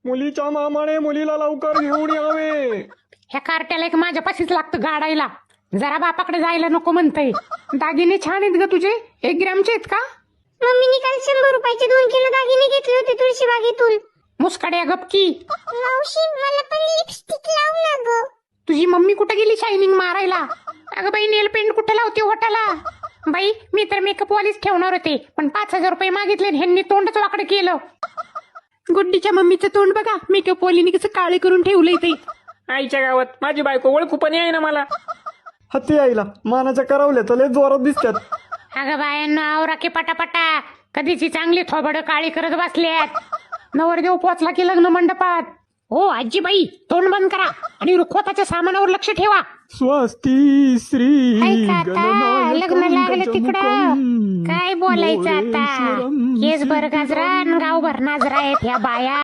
मुलीच्या मामाने मुलीला लवकर घेऊन यावे. ह्या कार्ट्याला एक माझ्यापाशीच लागतं गाडायला. जरा बापाकडे जायला नको म्हणतय. दागिने छान आहेत ग तुझे. 1 ग्रॅमचे आहेत का? मम्मीने काल 100 रुपयाचे 2 किलो दागिने घेतले होते तुळशीबागेतून. मुस्काड्या गपकी. मावशी मला पण लिपस्टिक लाव ना ग. तुझी मम्मी कुठे गेली शायनिंग मारायला? अगं बाई नेल पेंट कुठे लावते होटाला? बाई मी तर मेकअप वालीच ठेवणार होते, पण 5000 रुपये मागितले आणि ह्यांनी तोंडच वाकडं केलं. गुड्डीच्या मम्मीचं तोंड बघा, मेकअप वालीने कसं काळे करून ठेवलंय ते. आईच्या गावात माझी बायको ओळखू पण आहे ना मला. हत्ती आईला मानाच्या करावल्या तर लय जोरात दिसतात. अगं बायांनो आवरा की पटापटा. कधीची चांगली थोबड काळी करत बसल्यात. नवरदेव पोचला की लग्न मंडपात. हो आजीबाई तोंड बंद करा आणि रुखवताच्या सामानावर लक्ष ठेवा. स्वस्ती श्री हाय का आता लग्न लागलं तिकडं. काय बोलायचं आता? केस भर गाजरा आणि गावभर नाजरा आहेत ह्या बाया.